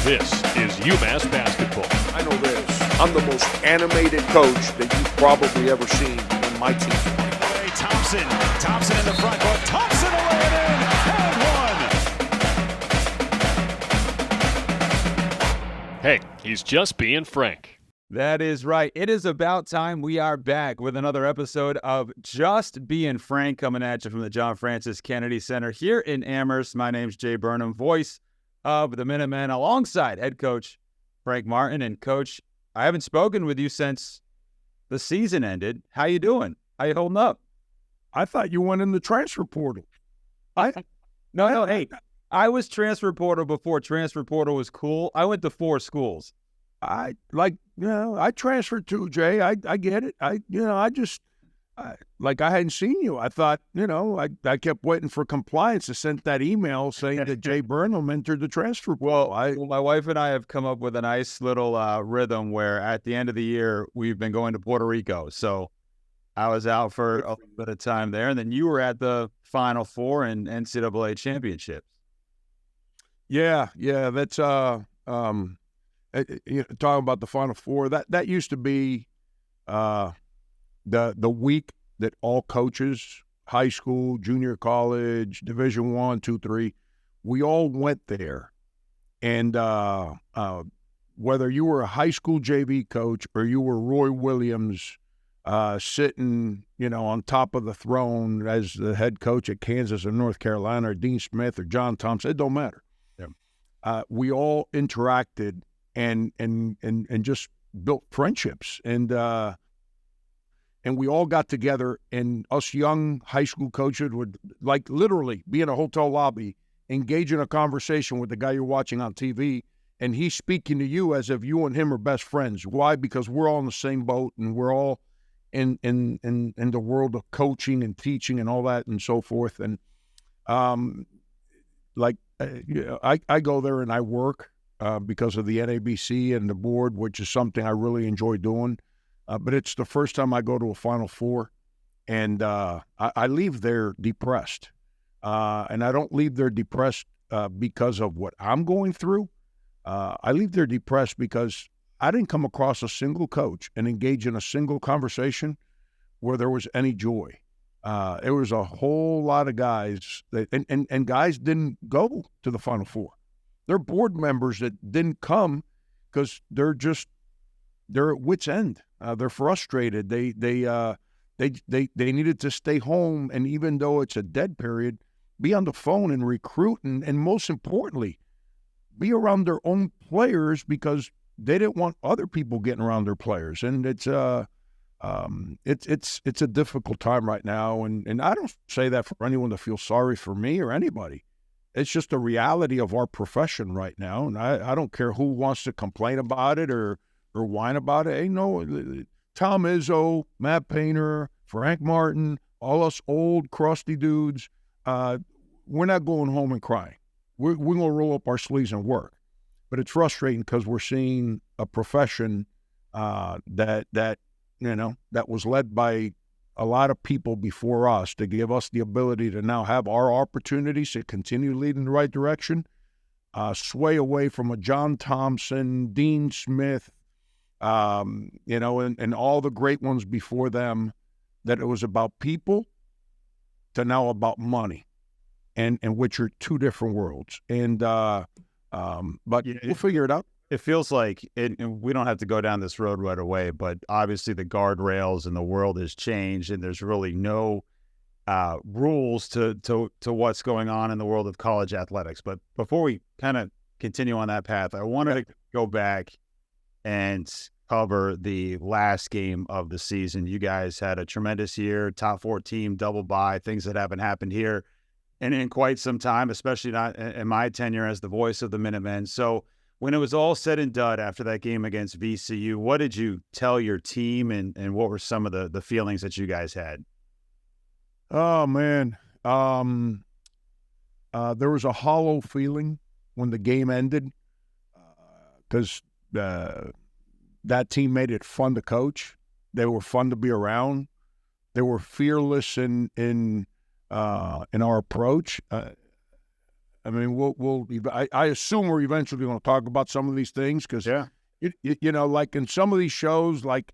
This is UMass basketball. I know this. I'm the most animated coach that you've probably ever seen on my team. Thompson in the front court. Thompson will lay it in. And one. Hey, he's just being Frank. That is right. It is about time. We are back with another episode of Just Being Frank, coming at you from the John Francis Kennedy Center here in Amherst. My name's Jay Burnham, voice of the Minutemen, alongside head coach Frank Martin. And coach, I haven't spoken with you since the season ended. How you doing? How you holding up? I thought you went in the transfer portal. No, hey, I was transfer portal before transfer portal was cool. I went to 4 schools. I transferred too, Jay. I get it. I hadn't seen you. I thought, I kept waiting for compliance to send that email saying that Jay Burnham entered the transfer portal. Well, my wife and I have come up with a nice little rhythm where at the end of the year, we've been going to Puerto Rico. So I was out for a little bit of time there. And then you were at the Final Four and NCAA championships. Yeah. That's, talking about the Final Four, that used to be the week that all coaches, high school, junior college, Division I, 2, 3, we all went there. And whether you were a high school JV coach or you were Roy Williams sitting, on top of the throne as the head coach at Kansas or North Carolina, or Dean Smith or John Thompson, it don't matter. Yeah. We all interacted and just built friendships, and we all got together, and us young high school coaches would literally be in a hotel lobby, engage in a conversation with the guy you're watching on TV, and he's speaking to you as if you and him are best friends. Why? Because we're all in the same boat, and we're all in the world of coaching and teaching and all that and so forth. And I go there and I work. Because of the NABC and the board, which is something I really enjoy doing. But it's the first time I go to a Final Four, and I leave there depressed. And I don't leave there depressed because of what I'm going through. I leave there depressed because I didn't come across a single coach and engage in a single conversation where there was any joy. There was a whole lot of guys, and guys didn't go to the Final Four. They're board members that didn't come because they're at wit's end. They're frustrated. They needed to stay home, and even though it's a dead period, be on the phone and recruit, and most importantly, be around their own players because they didn't want other people getting around their players. And it's a difficult time right now, and I don't say that for anyone to feel sorry for me or anybody. It's just the reality of our profession right now, and I don't care who wants to complain about it or whine about it. Hey, no, Tom Izzo, Matt Painter, Frank Martin, all us old crusty dudes, we're not going home and crying. We're going to roll up our sleeves and work. But it's frustrating because we're seeing a profession that was led by a lot of people before us to give us the ability to now have our opportunities to continue leading in the right direction, sway away from a John Thompson, Dean Smith, and all the great ones before them, that it was about people to now about money, and which are two different worlds. And but we'll figure it out. It feels like and we don't have to go down this road right away, but obviously the guardrails and the world has changed, and there's really no rules to what's going on in the world of college athletics. But before we kind of continue on that path, I wanted to go back and cover the last game of the season. You guys had a tremendous year, top 4 team, double bye, things that haven't happened here and in quite some time, especially not in my tenure as the voice of the Minutemen. So when it was all said and done after that game against VCU, what did you tell your team, and what were some of the feelings that you guys had? Oh, man. There was a hollow feeling when the game ended because that team made it fun to coach. They were fun to be around. They were fearless in our approach. I mean, I assume we're eventually going to talk about some of these things because, you know, like in some of these shows, like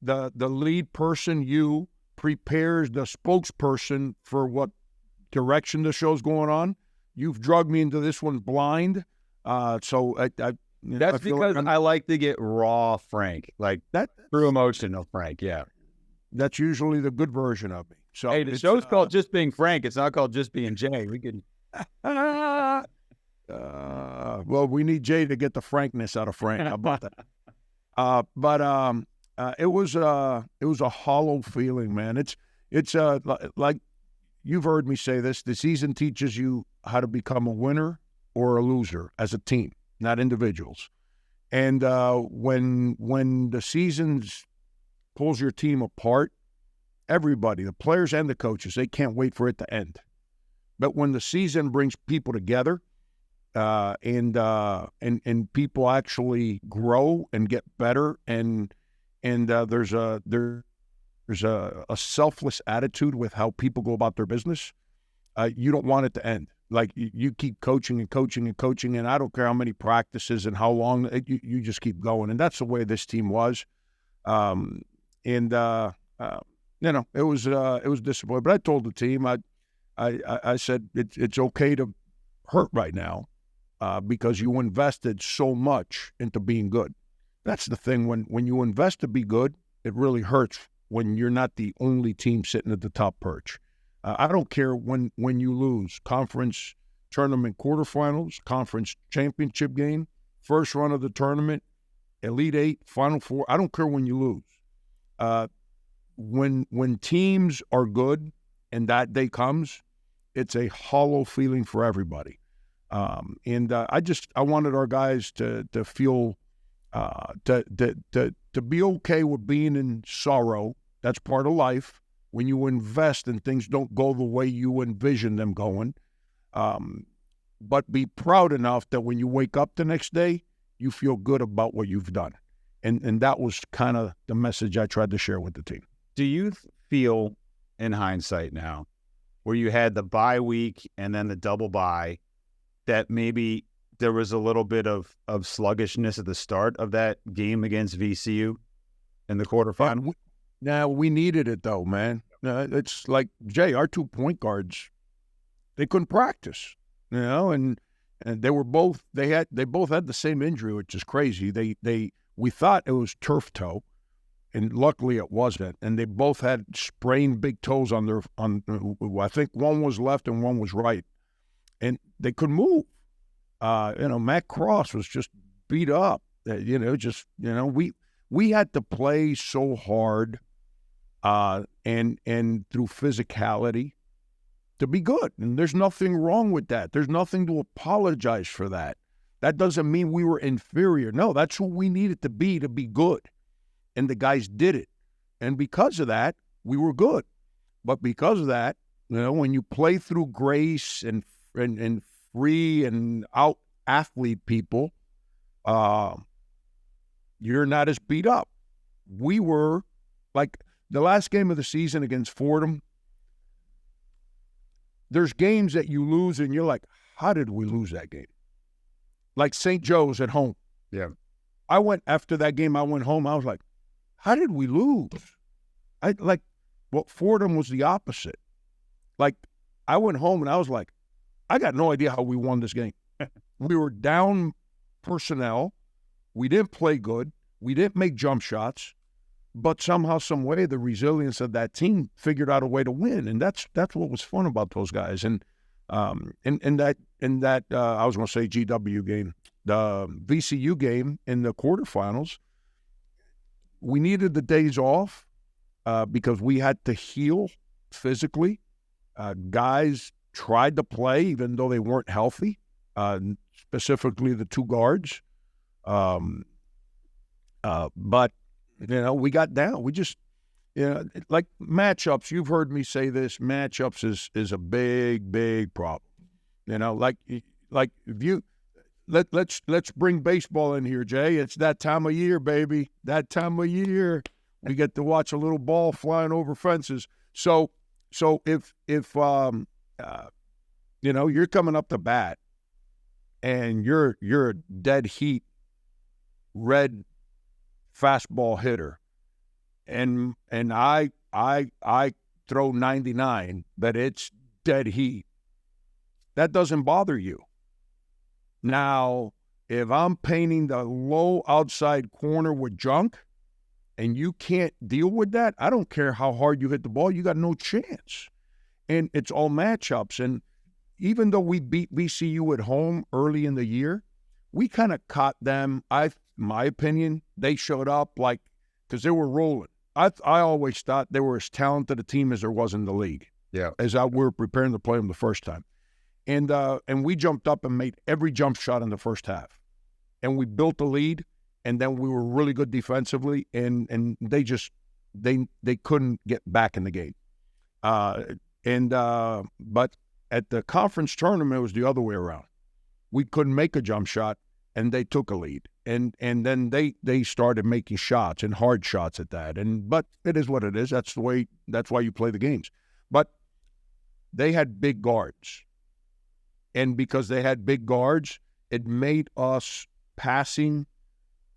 the lead person, you prepares the spokesperson for what direction the show's going on. You've drugged me into this one blind. So that's because I like to get raw Frank, like that true emotional Frank. Yeah. That's usually the good version of me. So hey, the show's called Just Being Frank. It's not called Just Being Jay. We can. Well, we need Jay to get the frankness out of Frank. How about that? But it was a hollow feeling, man. It's like you've heard me say this. The season teaches you how to become a winner or a loser as a team, not individuals. And when the seasons pulls your team apart, everybody, the players and the coaches, they can't wait for it to end. But when the season brings people together, and people actually grow and get better, and there's a selfless attitude with how people go about their business, you don't want it to end. Like you keep coaching and coaching and coaching, and I don't care how many practices and how long, you just keep going. And that's the way this team was. You know, it was disappointing. But I told the team, I said it's okay to hurt right now because you invested so much into being good. That's the thing. When you invest to be good, it really hurts when you're not the only team sitting at the top perch. I don't care when you lose. Conference tournament quarterfinals, conference championship game, first run of the tournament, Elite Eight, Final Four. I don't care when you lose. When teams are good and that day comes, it's a hollow feeling for everybody. I wanted our guys to feel to be okay with being in sorrow. That's part of life. When you invest and things don't go the way you envision them going, but be proud enough that when you wake up the next day, you feel good about what you've done. And that was kind of the message I tried to share with the team. Do you feel, in hindsight now, where you had the bye week and then the double bye, that maybe there was a little bit of sluggishness at the start of that game against VCU in the quarterfinal? Now, we needed it, though, man. It's like, Jay, our 2 point guards, they couldn't practice, you know, and they both had the same injury, which is crazy. We thought it was turf toe, and luckily it wasn't. And they both had sprained big toes on I think one was left and one was right, and they couldn't move. Matt Cross was just beat up. We had to play so hard, and through physicality to be good. And there's nothing wrong with that. There's nothing to apologize for that. That doesn't mean we were inferior. No, that's who we needed to be good. And the guys did it. And because of that, we were good. But because of that, when you play through grace and free and out athlete people, you're not as beat up. We were, like the last game of the season against Fordham, there's games that you lose and you're like, how did we lose that game? Like St. Joe's at home. Yeah. After that game, I went home. I was like, how did we lose? Fordham was the opposite. Like, I went home and I was like, I got no idea how we won this game. We were down personnel. We didn't play good. We didn't make jump shots. But somehow, some way, the resilience of that team figured out a way to win, and that's what was fun about those guys. And that I was going to say GW game, the VCU game in the quarterfinals, we needed the days off because we had to heal physically. Guys tried to play even though they weren't healthy, specifically the 2 guards. But we got down. We just, like matchups. You've heard me say this. Matchups is a big, big problem. Like if you let's bring baseball in here, Jay. It's that time of year, baby. That time of year, we get to watch a little ball flying over fences. So if you're coming up to bat and you're a dead heat red fastball hitter, and I throw 99, that it's dead heat, that doesn't bother you. Now, if I'm painting the low outside corner with junk and you can't deal with that, I don't care how hard you hit the ball, you got no chance. And it's all matchups. And even though we beat VCU at home early in the year, we kind of caught them. My opinion, they showed up because they were rolling. I always thought they were as talented a team as there was in the league. Yeah. As we were preparing to play them the first time. And we jumped up and made every jump shot in the first half. And we built the lead, and then we were really good defensively, and they couldn't get back in the game. But at the conference tournament, it was the other way around. We couldn't make a jump shot, and they took a lead. And then they started making shots and hard shots at that. But it is what it is. That's why you play the games. But they had big guards. And because they had big guards, it made us passing,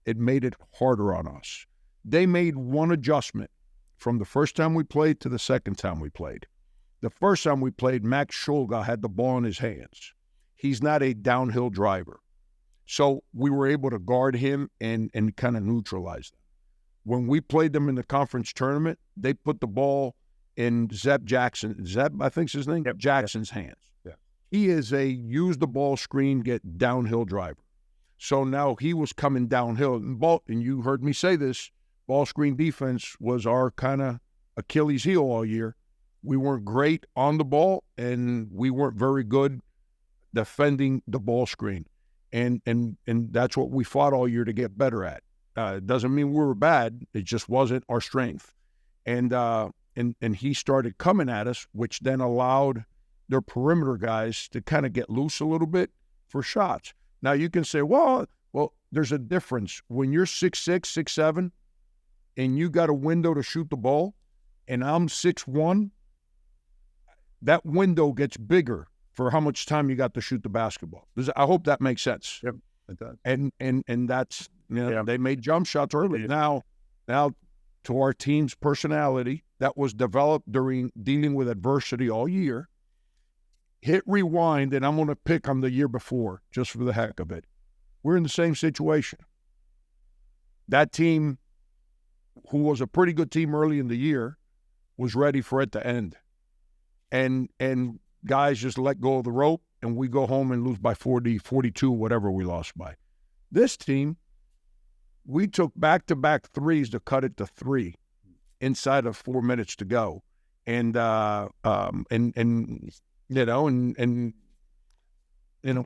it made it harder on us. They made one adjustment from the first time we played to the second time we played. The first time we played, Max Schulga had the ball in his hands. He's not a downhill driver. So we were able to guard him and kind of neutralize them. When we played them in the conference tournament, they put the ball in Zeb, I think's his name, yep. Jackson's hands. Yeah. He is a use the ball screen, get downhill driver. So now he was coming downhill. And you heard me say this, ball screen defense was our kind of Achilles heel all year. We weren't great on the ball, and we weren't very good defending the ball screen. And that's what we fought all year to get better at. It doesn't mean we were bad. It just wasn't our strength. And he started coming at us, which then allowed their perimeter guys to kind of get loose a little bit for shots. Now you can say, well, there's a difference. When you're 6'6", 6'7", and you got a window to shoot the ball, and I'm 6'1", that window gets bigger for how much time you got to shoot the basketball. I hope that makes sense. Yep, it does. And that's, they made jump shots early. Yeah. Now to our team's personality that was developed during dealing with adversity all year, hit rewind, and I'm going to pick on the year before just for the heck of it. We're in the same situation. That team, who was a pretty good team early in the year, was ready for it to end. And guys just let go of the rope, and we go home and lose by 40, 42, whatever we lost by. This team, we took back-to-back threes to cut it to 3 inside of 4 minutes to go. And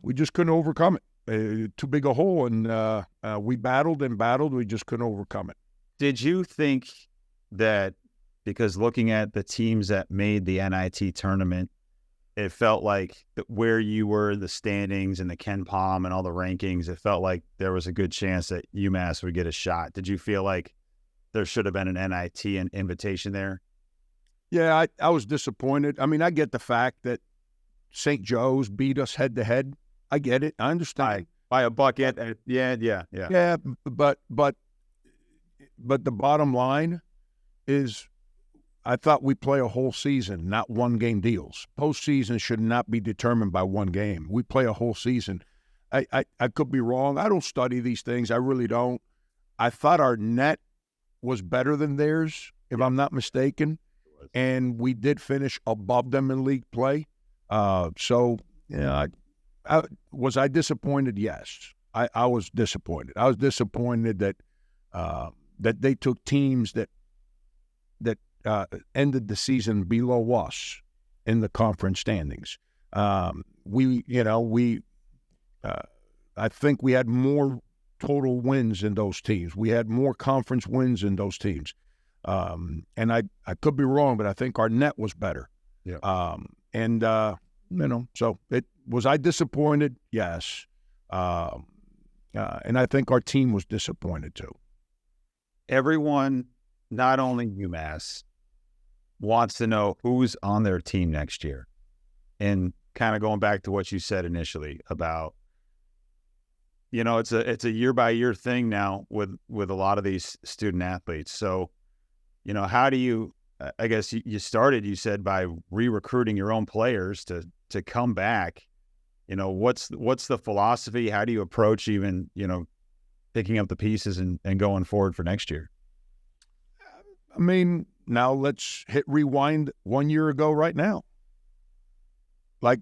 we just couldn't overcome it. Too big a hole, and we battled and battled. We just couldn't overcome it. Did you think that, because looking at the teams that made the NIT tournament, it felt like where you were in the standings and the Ken Palm and all the rankings, it felt like there was a good chance that UMass would get a shot. Did you feel like there should have been an NIT and invitation there? Yeah, I was disappointed. I mean, I get the fact that St. Joe's beat us head-to-head. I get it. I understand. By a bucket. Yeah. Yeah, but the bottom line is, I thought we play a whole season, not one-game deals. Postseason should not be determined by one game. We play a whole season. I could be wrong. I don't study these things. I really don't. I thought our net was better than theirs, if I'm not mistaken, and we did finish above them in league play. Was I disappointed? Yes, I was disappointed. I was disappointed that they took teams that ended the season below us in the conference standings. I think we had more total wins in those teams. We had more conference wins in those teams. And I could be wrong, but I think our net was better. Yeah. So was I disappointed? Yes. And I think our team was disappointed too. Everyone, not only UMass, wants to know who's on their team next year. And kind of going back to what you said initially about it's a year by year thing now with a lot of these student athletes. So, how do you? I guess you started, you said, by re-recruiting your own players to come back. What's the philosophy? How do you approach even picking up the pieces and going forward for next year? I mean, now let's hit rewind 1 year ago right now. Like,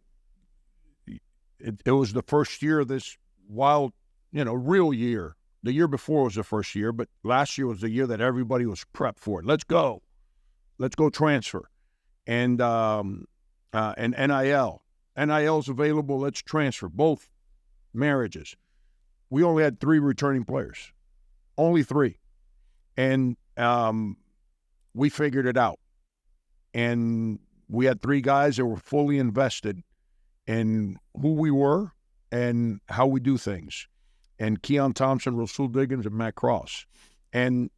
it was the first year of this wild, real year. The year before was the first year, but last year was the year that everybody was prepped for it. Let's go transfer. And NIL. NIL's available, let's transfer. Both marriages. We only had 3 returning players. Only 3. And we figured it out. And we had 3 guys that were fully invested in who we were and how we do things. And Keon Thompson, Rasul Diggins, and Matt Cross. And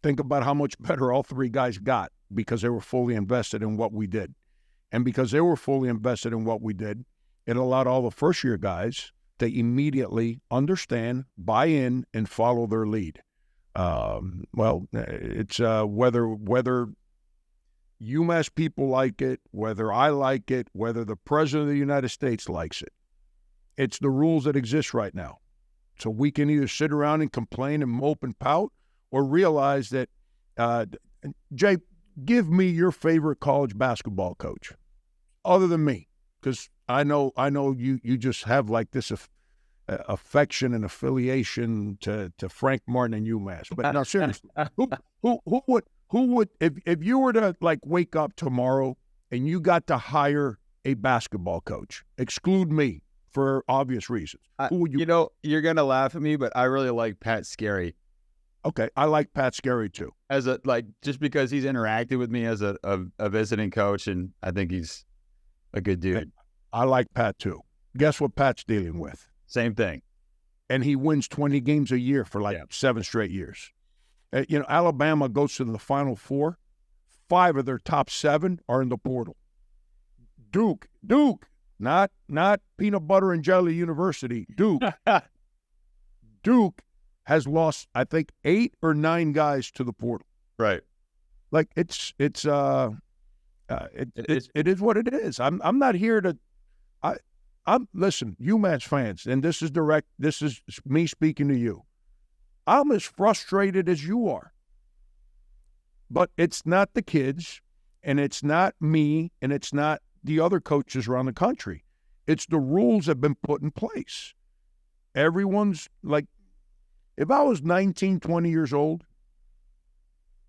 think about how much better all 3 guys got because they were fully invested in what we did. And because they were fully invested in what we did, it allowed all the first-year guys to immediately understand, buy in, and follow their lead. It's whether UMass people like it, whether I like it, whether the President of the United States likes it. It's the rules that exist right now. So we can either sit around and complain and mope and pout or realize that, Jay, give me your favorite college basketball coach other than me, because I know you just have like this affection and affiliation to Frank Martin and UMass. But now seriously, who would if you were to like wake up tomorrow and you got to hire a basketball coach, exclude me for obvious reasons, who would you? You're gonna laugh at me, but I really like Pat Scarry. Okay, I like Pat Scarry too. Just because he's interacted with me as a visiting coach, and I think he's a good dude. I like Pat too. Guess what Pat's dealing with? Same thing. And he wins 20 games a year for 7 straight years. Alabama goes to the Final Four. 5 of their top 7 are in the portal. Duke, not peanut butter and jelly university. Duke has lost, I think, 8 or 9 guys to the portal. Right. Like it is what it is. I'm not here to. Listen, UMass fans, and this is direct. This is me speaking to you. I'm as frustrated as you are. But it's not the kids, and it's not me, and it's not the other coaches around the country. It's the rules that have been put in place. Everyone's like, if I was 19, 20 years old,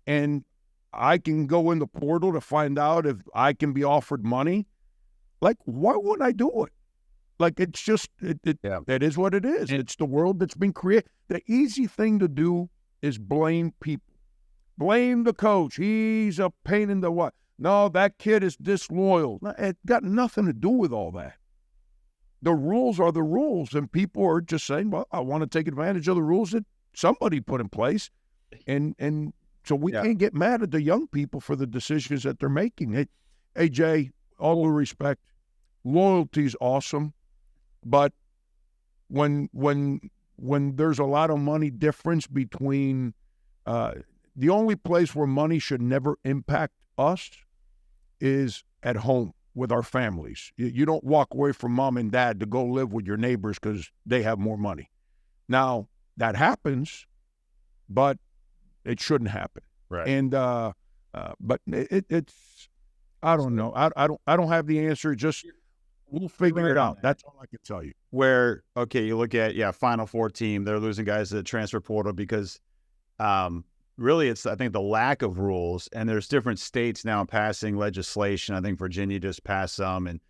and I can go in the portal to find out if I can be offered money, like, why wouldn't I do it? Like, it's just, that is what it is. It's the world that's been created. The easy thing to do is blame people. Blame the coach. He's a pain in the what? No, that kid is disloyal. No, it got nothing to do with all that. The rules are the rules, and people are just saying, well, I want to take advantage of the rules that somebody put in place. And so we can't get mad at the young people for the decisions that they're making. Hey, Jay, all due respect, loyalty is awesome. But when there's a lot of money difference between the only place where money should never impact us is at home with our families. You don't walk away from mom and dad to go live with your neighbors because they have more money. Now, that happens, but it shouldn't happen. Right. And but it's I don't know. I don't have the answer. Just we'll figure it out. That's all I can tell you. Where, okay, you look at, Final Four team, they're losing guys to the transfer portal because really it's, I think, the lack of rules. And there's different states now passing legislation. I think Virginia just passed some. And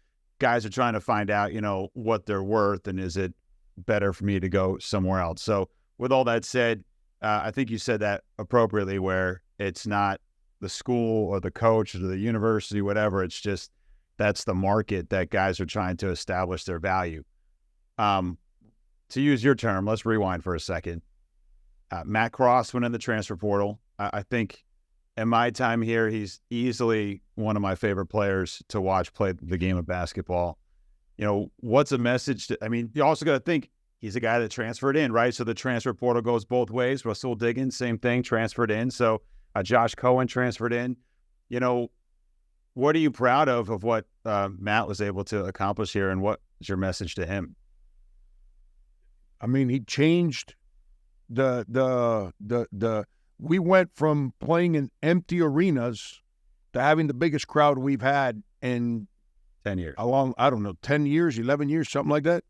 guys are trying to find out, what they're worth and is it better for me to go somewhere else. So with all that said, I think you said that appropriately where it's not the school or the coach or the university, whatever. It's just that's the market that guys are trying to establish their value. To use your term, let's rewind for a second. Matt Cross went in the transfer portal. I think in my time here, he's easily one of my favorite players to watch play the game of basketball. what's a message to, I mean, you also got to think he's a guy that transferred in, right? So the transfer portal goes both ways. Russell Diggins, same thing, transferred in. So Josh Cohen transferred in. What are you proud of what Matt was able to accomplish here, and what is your message to him? I mean, he changed we went from playing in empty arenas to having the biggest crowd we've had in 10 years. 10 years, 11 years, something like that.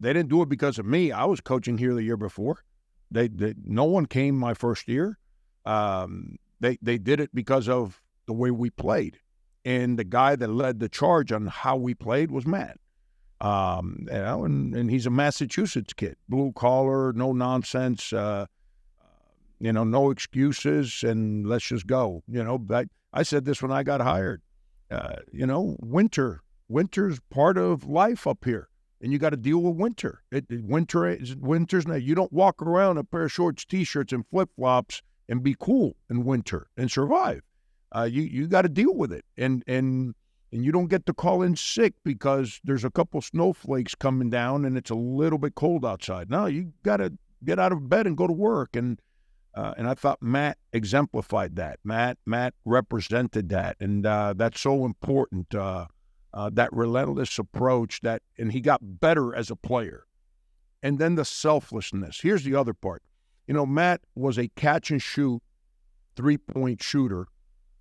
They didn't do it because of me. I was coaching here the year before. No one came my first year. They did it because of the way we played. And the guy that led the charge on how we played was Matt. And he's a Massachusetts kid, blue collar, no nonsense, no excuses, and let's just go. I said this when I got hired. Winter's part of life up here, and you got to deal with winter. Winter's now. You don't walk around a pair of shorts, t-shirts, and flip flops and be cool in winter and survive. You got to deal with it, and you don't get to call in sick because there's a couple snowflakes coming down and it's a little bit cold outside. No, you got to get out of bed and go to work. And I thought Matt exemplified that. Matt represented that, and that's so important. That relentless approach, and he got better as a player. And then the selflessness. Here's the other part. Matt was a catch and shoot 3-point shooter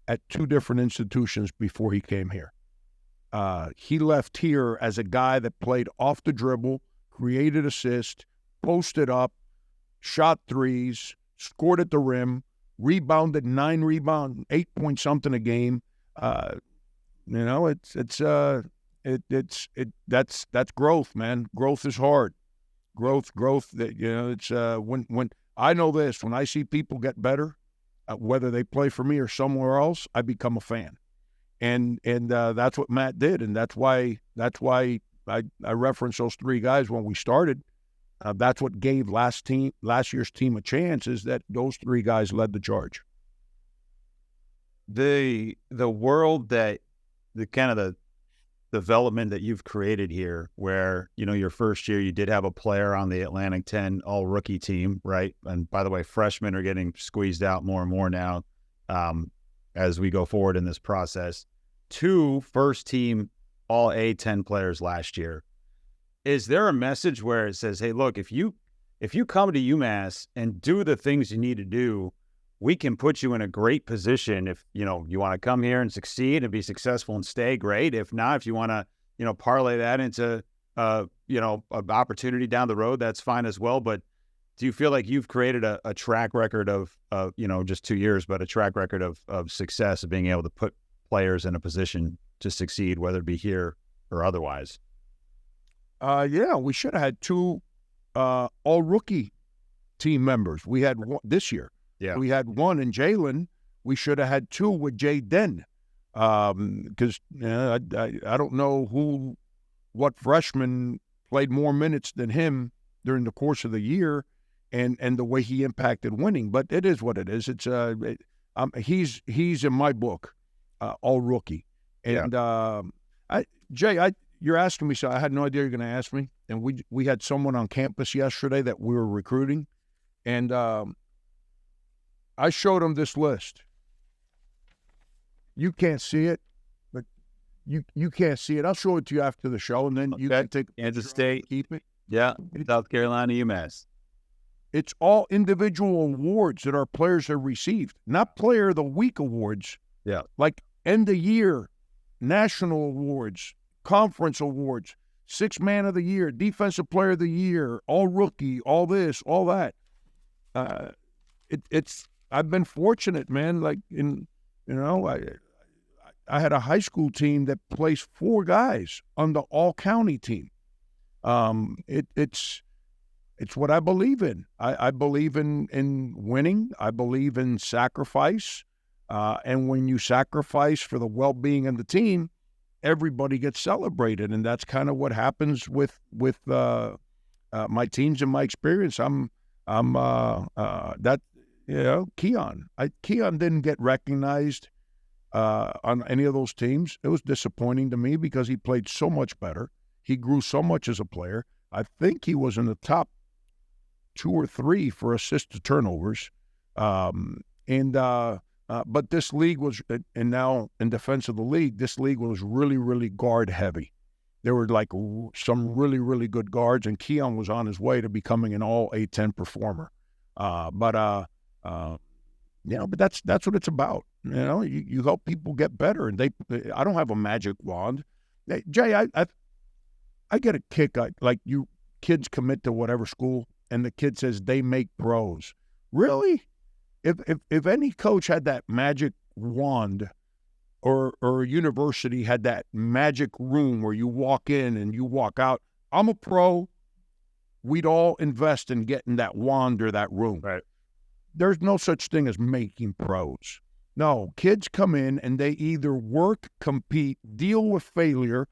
at 2 different institutions before he came here. He left here as a guy that played off the dribble, created assist, posted up, shot threes, scored at the rim, rebounded 9 rebounds, 8-point-something a game. That's growth, man. Growth is hard. Growth. It's when I know this. When I see people get better, whether they play for me or somewhere else, I become a fan. And that's what Matt did, and that's why I referenced those 3 guys when we started. That's what gave last year's team a chance, is that those 3 guys led the charge. The world that the kind of the development that you've created here, where your first year you did have a player on the Atlantic 10 all rookie team, right? And by the way, freshmen are getting squeezed out more and more now as we go forward in this process. 2 first-team All-A-10 players last year. Is there a message where it says, hey, look, if you come to UMass and do the things you need to do, we can put you in a great position. If, you want to come here and succeed and be successful and stay, great. If not, if you want to, parlay that into, an opportunity down the road, that's fine as well. But do you feel like you've created a track record of just 2 years, but a track record of success, of being able to put players in a position to succeed, whether it be here or otherwise? Yeah, we should have had 2 all-rookie team members. We had 1 this year. Yeah. We had 1 in Jalen. We should have had 2 with Jaden. Because I don't know what freshman played more minutes than him during the course of the year, and the way he impacted winning. But it is what it is. It's he's in my book all rookie. And Jay, you're asking me, so I had no idea you're going to ask me. And we had someone on campus yesterday that we were recruiting, and I showed him this list. You can't see it, but you can't see it. I'll show it to you after the show, and then you can take Kansas State, keep it. Yeah, South Carolina, UMass. It's all individual awards that our players have received, not Player of the Week awards. Yeah, like end of year, national awards, conference awards, 6th Man of the Year, Defensive Player of the Year, all rookie, all this, all that. I've been fortunate, man. I had a high school team that placed 4 guys on the all-county team. It's what I believe in. I believe in winning. I believe in sacrifice. And when you sacrifice for the well-being of the team, everybody gets celebrated, and that's kind of what happens with my teams and my experience. Keon. Keon didn't get recognized on any of those teams. It was disappointing to me because he played so much better. He grew so much as a player. I think he was in the top 2 or 3 for assists to turnovers. But this league was, and now in defense of the league, this league was really, really guard heavy. There were like some really, really good guards, and Keon was on his way to becoming an all A-10 performer. But that's what it's about. You help people get better, and I don't have a magic wand. Jay, I get a kick. Like you kids commit to whatever school, and the kid says they make pros. Really? If any coach had that magic wand, or a university had that magic room where you walk in and you walk out, I'm a pro, we'd all invest in getting that wand or that room. Right. There's no such thing as making pros. No, kids come in and they either work, compete, deal with failure,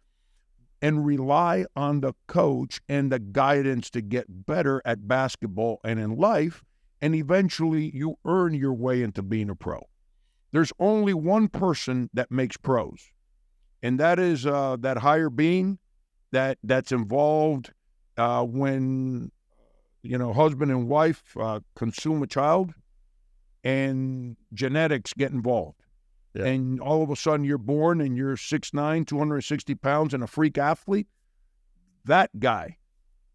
and rely on the coach and the guidance to get better at basketball and in life, and eventually you earn your way into being a pro. There's only one person that makes pros, and that is that higher being that's involved when husband and wife consume a child, and genetics get involved. Yeah. And all of a sudden you're born and you're 6'9", 260 pounds and a freak athlete. That guy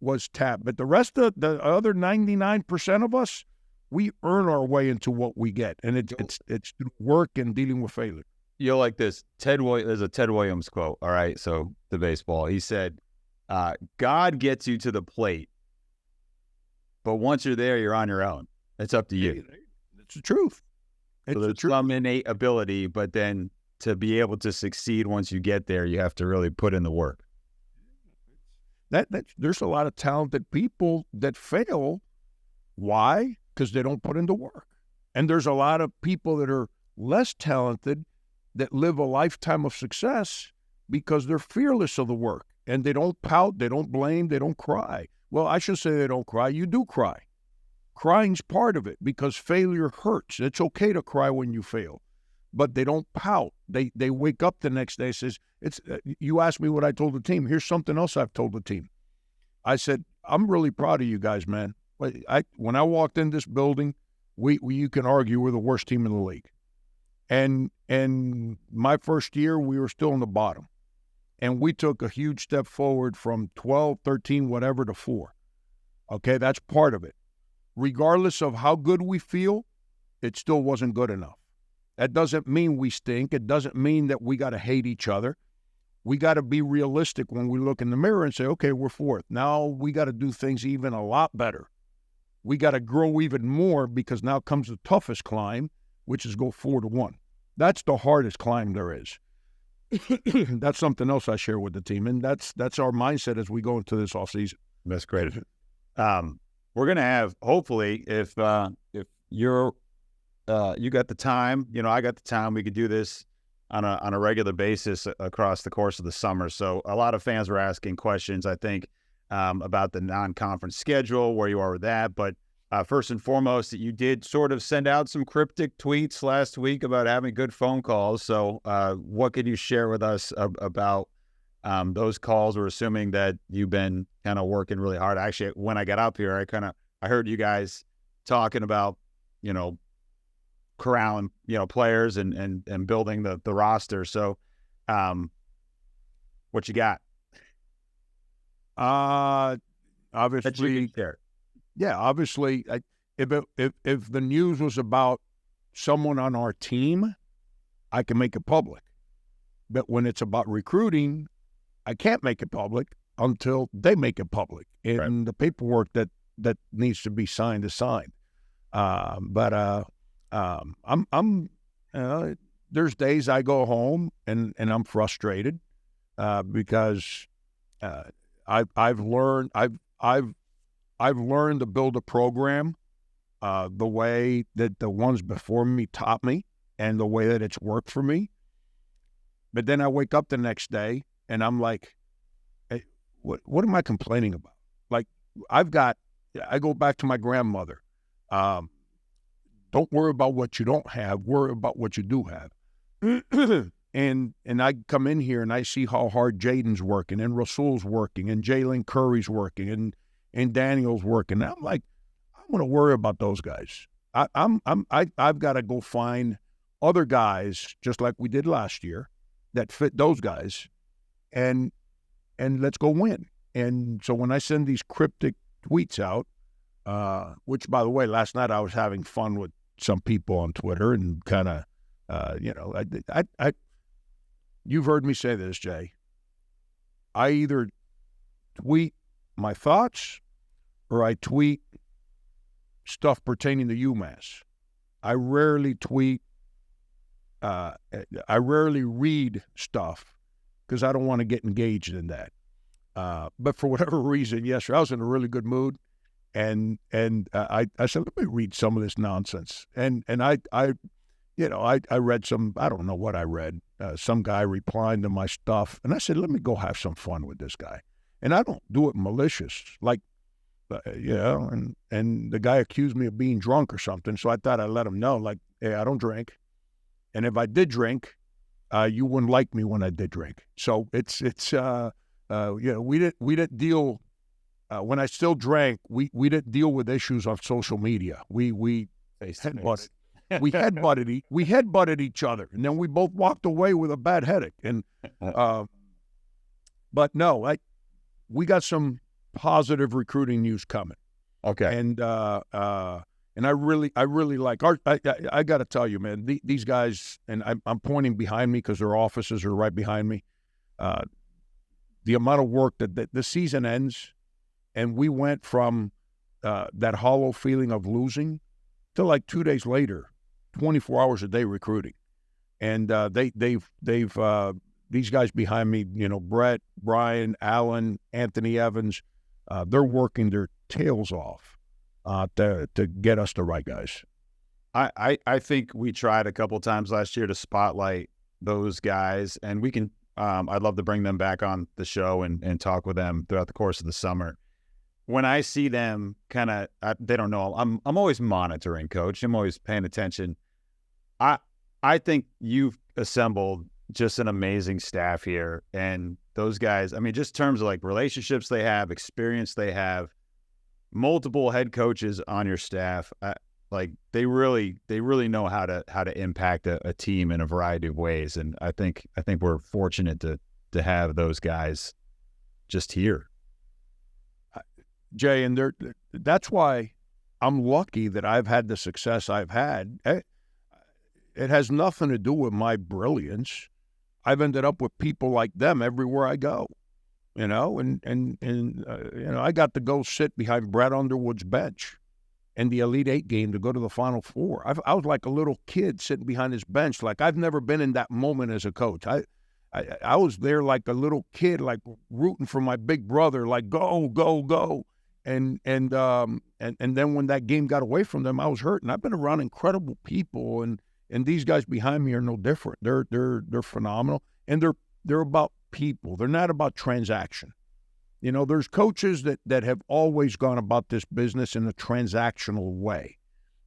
was tapped. But the rest of the other 99% of us, we earn our way into what we get. And it's through work and dealing with failure. You'll like this. There's a Ted Williams quote, all right? So the baseball, he said, God gets you to the plate, but once you're there, you're on your own. It's up to you. It's the truth. So there's some innate ability, but then to be able to succeed once you get there, you have to really put in the work. There's a lot of talented people that fail. Why? Because they don't put in the work. And there's a lot of people that are less talented that live a lifetime of success because they're fearless of the work. And they don't pout, they don't blame, they don't cry. Well, I shouldn't say they don't cry. You do cry. Crying's part of it because failure hurts. It's okay to cry when you fail, but they don't pout. They wake up the next day and says, you asked me what I told the team. Here's something else I've told the team. I said, I'm really proud of you guys, man. When I walked in this building, you can argue we're the worst team in the league. And my first year, we were still in the bottom. And we took a huge step forward from 12, 13, whatever to 4. Okay, that's part of it. Regardless of how good we feel, it still wasn't good enough. That doesn't mean we stink. It doesn't mean that we got to hate each other. We got to be realistic when we look in the mirror and say, okay, we're 4th. Now we got to do things even a lot better. We got to grow even more because now comes the toughest climb, which is go 4-1. That's the hardest climb there is. That's something else I share with the team, and that's our mindset as we go into this offseason. That's great. We're gonna have, hopefully, if you're you got the time, I got the time, we could do this on a regular basis across the course of the summer. So a lot of fans were asking questions, I think, about the non-conference schedule, where you are with that. But first and foremost, that you did sort of send out some cryptic tweets last week about having good phone calls. So what could you share with us about those calls? We're assuming that you've been kind of working really hard. Actually, when I got up here, I heard you guys talking about, corralling, players and building the roster. So what you got? Obviously, yeah, obviously, if the news was about someone on our team, I can make it public. But when it's about recruiting, I can't make it public until they make it public. And the paperwork that needs to be signed is signed. There's days I go home and I'm frustrated because I've learned to build a program the way that the ones before me taught me and the way that it's worked for me. But then I wake up the next day and I'm like, hey, what am I complaining about? Like, I go back to my grandmother. Don't worry about what you don't have. Worry about what you do have. and I come in here and I see how hard Jaden's working and Rasul's working and Jalen Curry's working and Daniel's working. And I'm like, I'm going to worry about those guys. I've got to go find other guys, just like we did last year, that fit those guys, and let's go win. And so when I send these cryptic tweets out, which, by the way, last night I was having fun with some people on Twitter and kind of, you've heard me say this, Jay. I either tweet my thoughts or I tweet stuff pertaining to UMass. I rarely tweet. I rarely read stuff because I don't want to get engaged in that. But for whatever reason, yesterday I was in a really good mood, and I said, let me read some of this nonsense. And I read some, I don't know what I read, some guy replying to my stuff, and I said, let me go have some fun with this guy. And I don't do it malicious, like, and the guy accused me of being drunk or something, so I thought I'd let him know, like, hey, I don't drink. And if I did drink, you wouldn't like me when I did drink. So it's we didn't deal when I still drank. We didn't deal with issues on social media. We headbutted. We headbutted each other, and then we both walked away with a bad headache. And but no, we got some positive recruiting news coming. Okay. And I really like I got to tell you, man, these guys, and I'm pointing behind me because their offices are right behind me. The amount of work that the season ends, and we went from that hollow feeling of losing to like 2 days later, 24 hours a day recruiting, and they've these guys behind me, Brett, Brian, Allen, Anthony Evans, they're working their tails off to get us the right guys. I think we tried a couple times last year to spotlight those guys, and we can. I'd love to bring them back on the show and talk with them throughout the course of the summer. When I see them, kind of, they don't know. I'm always monitoring, Coach. I'm always paying attention. I think you've assembled just an amazing staff here, and those guys. I mean, just in terms of like relationships they have, experience they have, multiple head coaches on your staff. Like they really know how to impact a team in a variety of ways, and I think we're fortunate to have those guys just here, Jay. And that's why I'm lucky that I've had the success I've had. It has nothing to do with my brilliance. I've ended up with people like them everywhere I go, and I got to go sit behind Brad Underwood's bench in the Elite Eight game to go to the Final Four. I was like a little kid sitting behind his bench. Like I've never been in that moment as a coach. I was there like a little kid, like rooting for my big brother, like go, go, go. And then when that game got away from them, I was hurt. And I've been around incredible people, and these guys behind me are no different. They're phenomenal, and they're about people. They're not about transaction. There's coaches that have always gone about this business in a transactional way,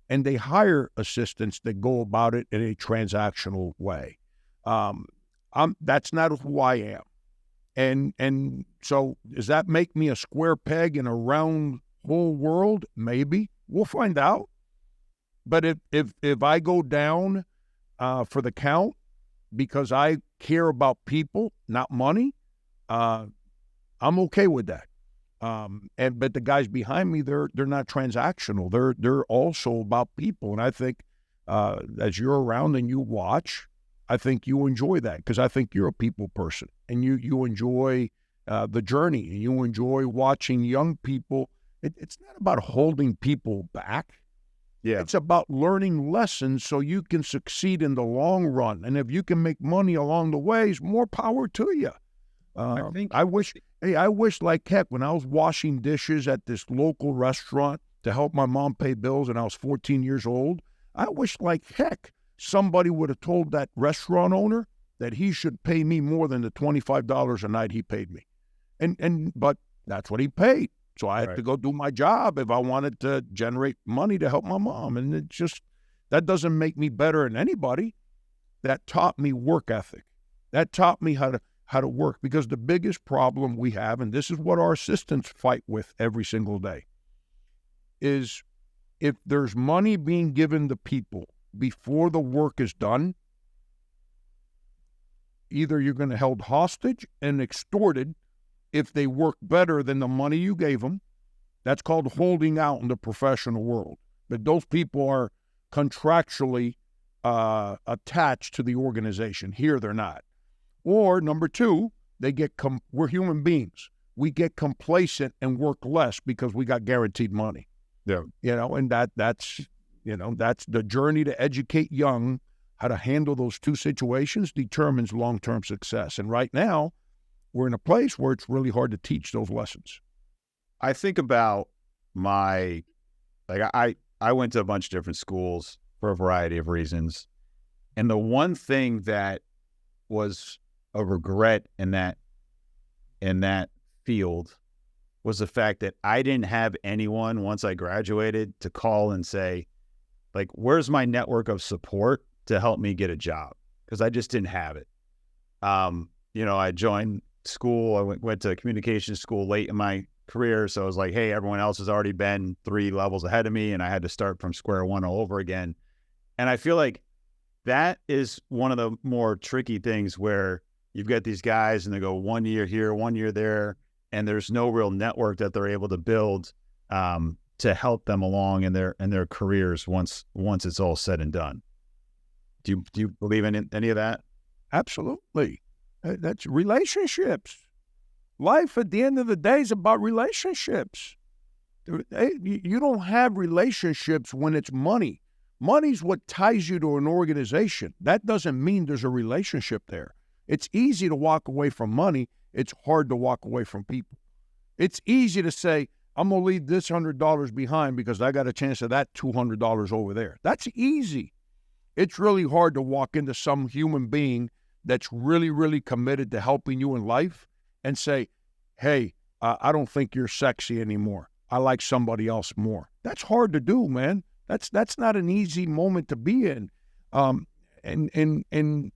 and they hire assistants that go about it in a transactional way. That's not who I am. And so does that make me a square peg in a round hole world? Maybe. We'll find out. But if I go down for the count because I care about people, not money, I'm okay with that. But the guys behind me, they're not transactional. They're also about people. And I think as you're around and you watch, I think you enjoy that because I think you're a people person, and you enjoy the journey, and you enjoy watching young people. It's not about holding people back. Yeah, it's about learning lessons so you can succeed in the long run. And if you can make money along the way, more power to you. I wish like heck when I was washing dishes at this local restaurant to help my mom pay bills and I was 14 years old, I wish like heck somebody would have told that restaurant owner that he should pay me more than the $25 a night he paid me. But that's what he paid. So I had to go do my job if I wanted to generate money to help my mom. And it just, that doesn't make me better than anybody. that taught me work ethic. That taught me how to work, because the biggest problem we have, and this is what our assistants fight with every single day, is if there's money being given to people before the work is done, either you're going to held hostage and extorted if they work better than the money you gave them. That's called holding out in the professional world. But those people are contractually attached to the organization. Here they're not. Or number two, they get we're human beings. We get complacent and work less because we got guaranteed money. Yeah. And that's the journey to educate young how to handle those two situations determines long-term success. And right now, we're in a place where it's really hard to teach those lessons. I think about I went to a bunch of different schools for a variety of reasons. And the one thing that was a regret in that field was the fact that I didn't have anyone once I graduated to call and say, like, where's my network of support to help me get a job? Because I just didn't have it. I joined school. I went to communication school late in my career. So I was like, hey, everyone else has already been 3 levels ahead of me, and I had to start from square one all over again. And I feel like that is one of the more tricky things, where you've got these guys and they go 1 year here, 1 year there, and there's no real network that they're able to build to help them along in their careers once it's all said and done. Do you believe in any of that? Absolutely. That's relationships. Life at the end of the day is about relationships. You don't have relationships when it's money. Money's what ties you to an organization. That doesn't mean there's a relationship there. It's easy to walk away from money. It's hard to walk away from people. It's easy to say, I'm going to leave this $100 behind because I got a chance of that $200 over there. That's easy. It's really hard to walk into some human being that's really, really committed to helping you in life and say, hey, I don't think you're sexy anymore. I like somebody else more. That's hard to do, man. That's not an easy moment to be in. And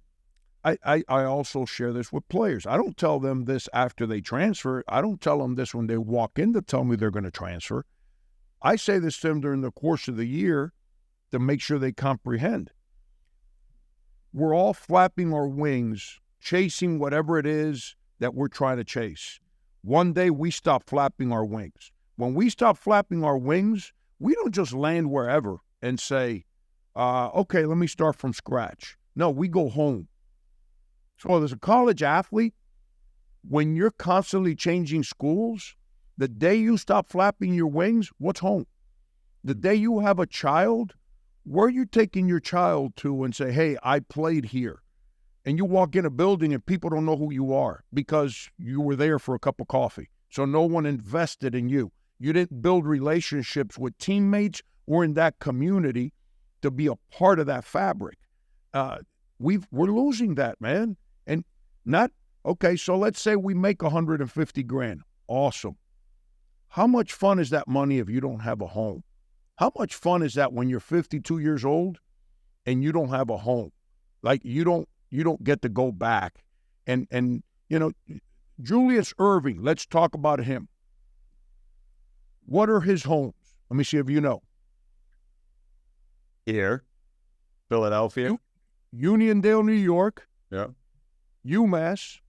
I also share this with players. I don't tell them this after they transfer. I don't tell them this when they walk in to tell me they're going to transfer. I say this to them during the course of the year to make sure they comprehend. We're all flapping our wings, chasing whatever it is that we're trying to chase. One day we stop flapping our wings. When we stop flapping our wings, we don't just land wherever and say, okay, let me start from scratch. No, we go home. So as a college athlete, when you're constantly changing schools, the day you stop flapping your wings, what's home? The day you have a child, where are you taking your child to and say, hey, I played here? And you walk in a building and people don't know who you are because you were there for a cup of coffee. So no one invested in you. You didn't build relationships with teammates or in that community to be a part of that fabric. We're losing that, man. And okay, so let's say we make $150,000. Awesome. How much fun is that money if you don't have a home? How much fun is that when you're 52 years old and you don't have a home? Like you don't get to go back. And Julius Erving, let's talk about him. What are his homes? Let me see if you know. Here, Philadelphia. Uniondale, New York. Yeah. UMass.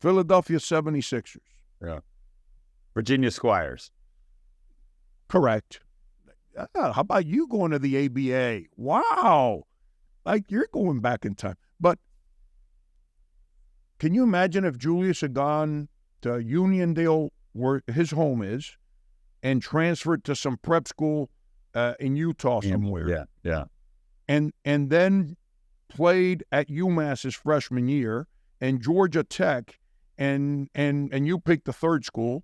Philadelphia 76ers. Yeah. Virginia Squires. Correct. How about you going to the ABA? Wow. Like you're going back in time. But can you imagine if Julius had gone to Uniondale, where his home is, and transferred to some prep school in Utah somewhere? Yeah. And then played at UMass his freshman year and Georgia Tech, and you picked the third school,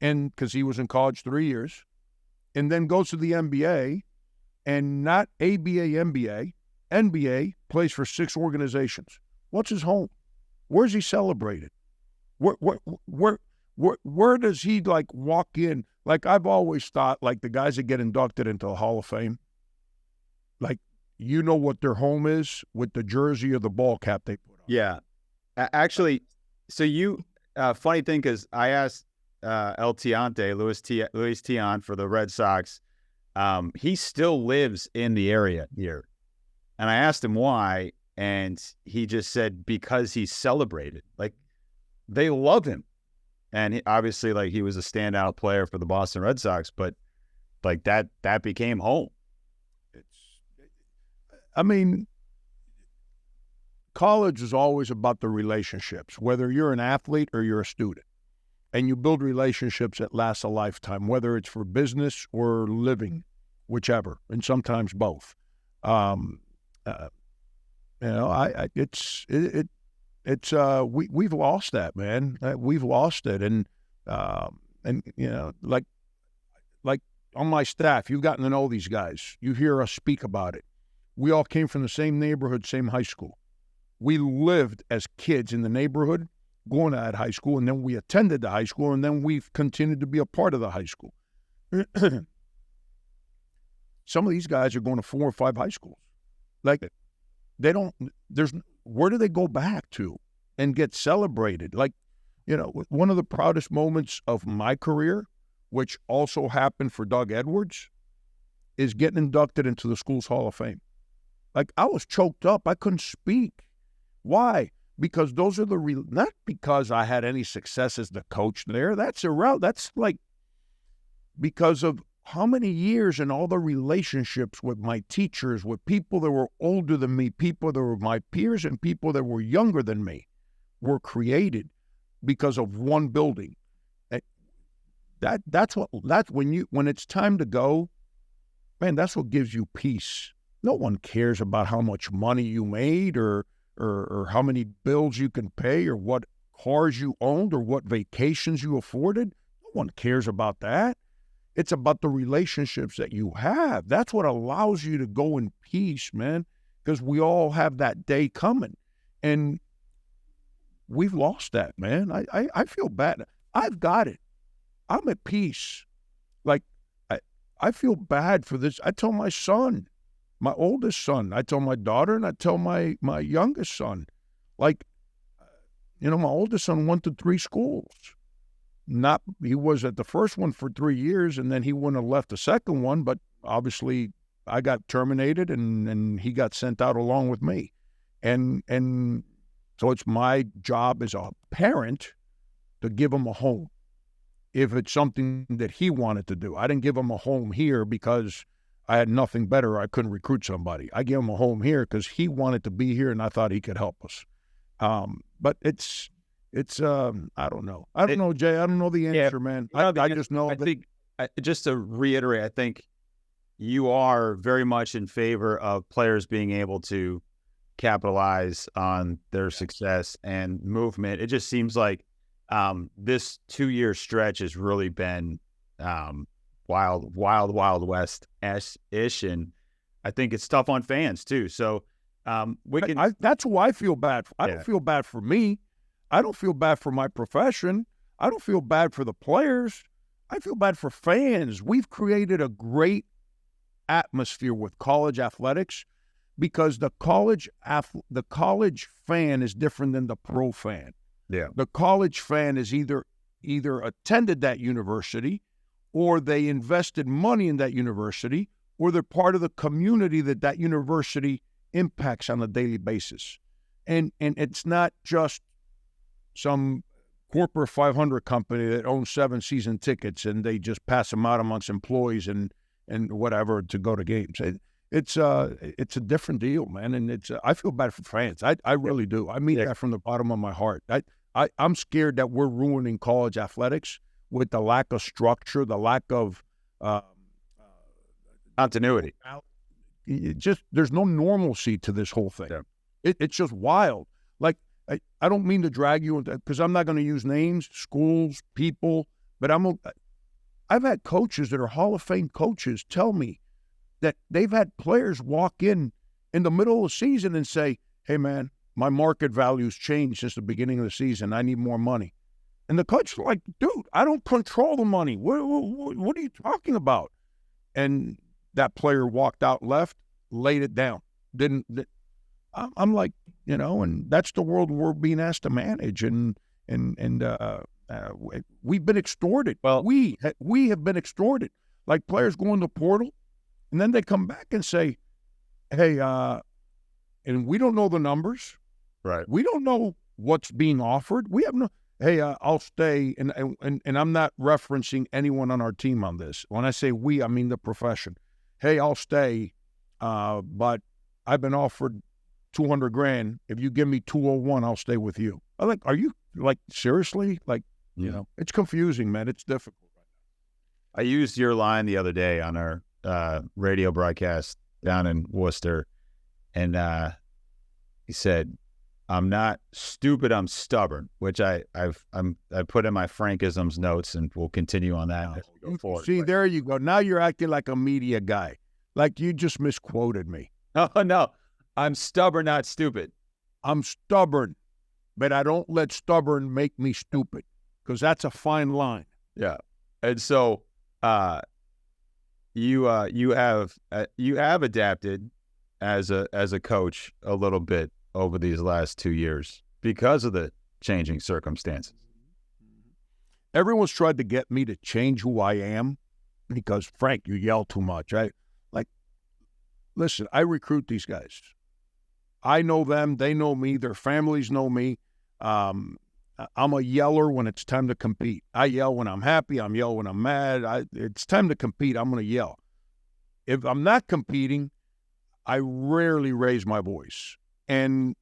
and because he was in college 3 years, and then goes to the NBA, and not ABA, NBA, plays for 6 organizations. What's his home? Where's he celebrated? Where does he like walk in? Like I've always thought, like the guys that get inducted into the Hall of Fame, like you know what their home is with the jersey or the ball cap they put on. Yeah. Actually, so funny thing, because I asked El Tiante, Luis Tiant for the Red Sox, he still lives in the area here. And I asked him why, and he just said because he's celebrated. Like, they love him. And obviously, like, he was a standout player for the Boston Red Sox, but like that became home. I mean, college is always about the relationships, whether you're an athlete or you're a student. And you build relationships that last a lifetime, whether it's for business or living, whichever, and sometimes both. We've lost that, man. We've lost it, and like on my staff, you've gotten to know these guys. You hear us speak about it. We all came from the same neighborhood, same high school. We lived as kids in the neighborhood, going to that high school, and then we attended the high school, and then we've continued to be a part of the high school. Some of these guys are going to 4 or 5 high schools. Like, where do they go back to and get celebrated? Like, one of the proudest moments of my career, which also happened for Doug Edwards, is getting inducted into the school's Hall of Fame. Like, I was choked up. I couldn't speak. Why? Because those are not because I had any success as the coach there. That's irrelevant. That's like because of how many years and all the relationships with my teachers, with people that were older than me, people that were my peers, and people that were younger than me, were created because of one building. That's when it's time to go, man, that's what gives you peace. No one cares about how much money you made or how many bills you can pay or what cars you owned or what vacations you afforded. No one cares about that. It's about the relationships that you have. That's what allows you to go in peace, man, because we all have that day coming. And we've lost that, man. I feel bad. I've got it. I'm at peace. Like, I feel bad for this. I tell my son, my oldest son, I tell my daughter, and I tell my youngest son, like, my oldest son went to 3 schools. He was at the first one for 3 years, and then he wouldn't have left the second one, but obviously I got terminated and he got sent out along with me. And so it's my job as a parent to give him a home. If it's something that he wanted to do. I didn't give him a home here because I had nothing better. I couldn't recruit somebody. I gave him a home here because he wanted to be here and I thought he could help us. But it's I don't know. I don't know, Jay. I don't know the answer, man. I just know. I think, just to reiterate, I think you are very much in favor of players being able to capitalize on their success and movement. It just seems like this 2-year stretch has really been wild west-ish, and I think it's tough on fans too. So that's why I feel bad. I don't feel bad for me. I don't feel bad for my profession. I don't feel bad for the players. I feel bad for fans. We've created a great atmosphere with college athletics because the college fan is different than the pro fan. Yeah. The college fan is either attended that university, or they invested money in that university, or they're part of the community that university impacts on a daily basis. And it's not just some corporate 500 company that owns 7 season tickets and they just pass them out amongst employees and whatever to go to games. It's a different deal, man. And I feel bad for fans. I really do. I mean that from the bottom of my heart. I'm scared that we're ruining college athletics with the lack of structure, the lack of continuity. There's no normalcy to this whole thing. Yeah. It's just wild. Like, I don't mean to drag you into, because I'm not going to use names, schools, people, but I've had coaches that are Hall of Fame coaches tell me that they've had players walk in the middle of the season and say, hey, man, my market value's changed since the beginning of the season. I need more money. And the coach is like, dude, I don't control the money. What are you talking about? And that player walked out left, laid it down. I'm like, and that's the world we're being asked to manage, and we've been extorted. Well, we have been extorted. Like players go in the portal, and then they come back and say, "Hey," and we don't know the numbers. right. We don't know what's being offered. We have no. Hey, I'll stay, and I'm not referencing anyone on our team on this. When I say we, I mean the profession. Hey, I'll stay, but I've been offered $200,000. If you give me 201, I'll stay with you. I'm like, are you like seriously? Like, it's confusing, man. It's difficult. I used your line the other day on our radio broadcast down in Worcester, and he said, "I'm not stupid, I'm stubborn," which I put in my Frankisms notes, and we'll continue on that as we go forward. See, there you go. Now you're acting like a media guy, like you just misquoted me. Oh no, I'm stubborn, not stupid. I'm stubborn, but I don't let stubborn make me stupid, because that's a fine line. Yeah, and so you have adapted as a coach a little bit over these last 2 years because of the changing circumstances. Everyone's tried to get me to change who I am because, Frank, you yell too much. Listen, I recruit these guys. I know them. They know me. Their families know me. I'm a yeller when it's time to compete. I yell when I'm happy. I yell when I'm mad. It's time to compete. I'm going to yell. If I'm not competing, I rarely raise my voice. But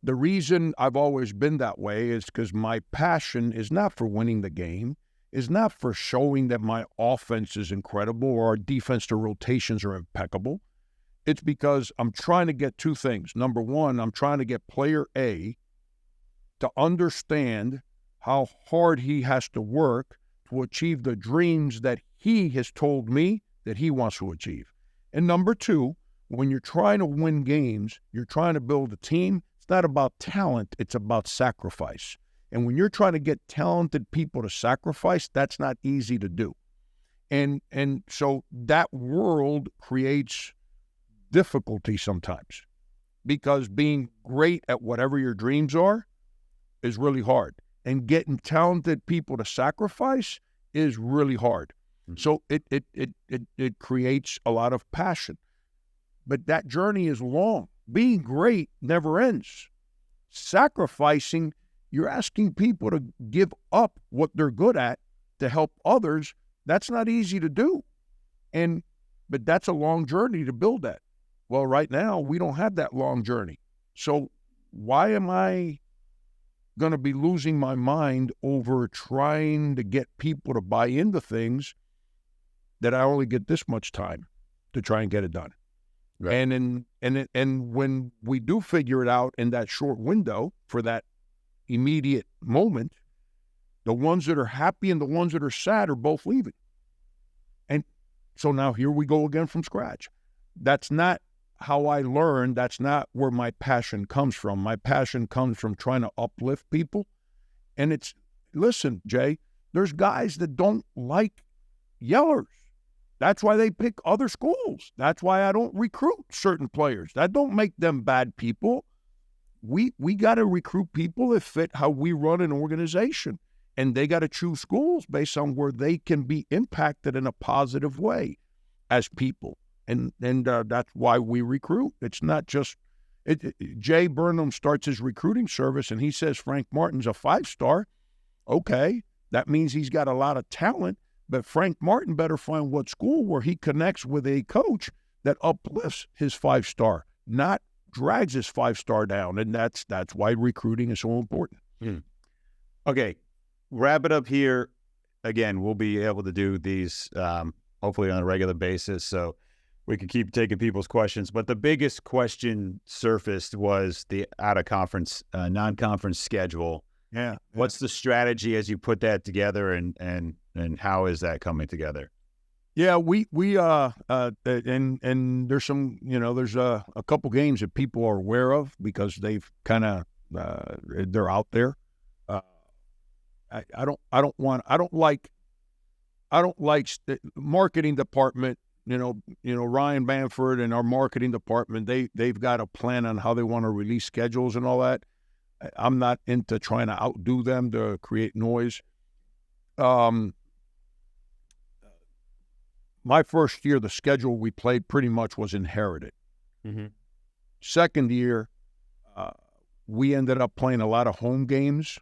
the reason I've always been that way is because my passion is not for winning the game, is not for showing that my offense is incredible or our defense to rotations are impeccable. It's because I'm trying to get two things. Number one, I'm trying to get player A to understand how hard he has to work to achieve the dreams that he has told me that he wants to achieve. And number two, when you're trying to win games, you're trying to build a team. It's not about talent, it's about sacrifice. And when you're trying to get talented people to sacrifice, that's not easy to do. And so that world creates difficulty sometimes, because being great at whatever your dreams are is really hard. And getting talented people to sacrifice is really hard. Mm-hmm. So it creates a lot of passion. But that journey is long. Being great never ends. Sacrificing, you're asking people to give up what they're good at to help others. That's not easy to do. But that's a long journey to build that. Well, right now, we don't have that long journey. So why am I going to be losing my mind over trying to get people to buy into things that I only get this much time to try and get it done? Right. And when we do figure it out in that short window for that immediate moment, the ones that are happy and the ones that are sad are both leaving. And so now here we go again from scratch. That's not how I learned. That's not where my passion comes from. My passion comes from trying to uplift people. And listen, Jay, there's guys that don't like yellers. That's why they pick other schools. That's why I don't recruit certain players. That don't make them bad people. We got to recruit people that fit how we run an organization. And they got to choose schools based on where they can be impacted in a positive way as people. And that's why we recruit. It's not just Jay Burnham starts his recruiting service and he says Frank Martin's a 5-star. Okay, that means he's got a lot of talent. But Frank Martin better find what school where he connects with a coach that uplifts his 5-star, not drags his 5-star down. And that's why recruiting is so important. Okay, wrap it up here. Again, we'll be able to do these hopefully on a regular basis, so we can keep taking people's questions. But the biggest question surfaced was the out-of-conference, non-conference schedule. Yeah. What's the strategy as you put that together, and how is that coming together? Yeah, we and there's some, there's a couple games that people are aware of because they've kind of they're out there. I don't like marketing department Ryan Bamford and our marketing department, they've got a plan on how they want to release schedules and all that. I'm not into trying to outdo them to create noise. My first year, the schedule we played pretty much was inherited. Mm-hmm. Second year, we ended up playing a lot of home games,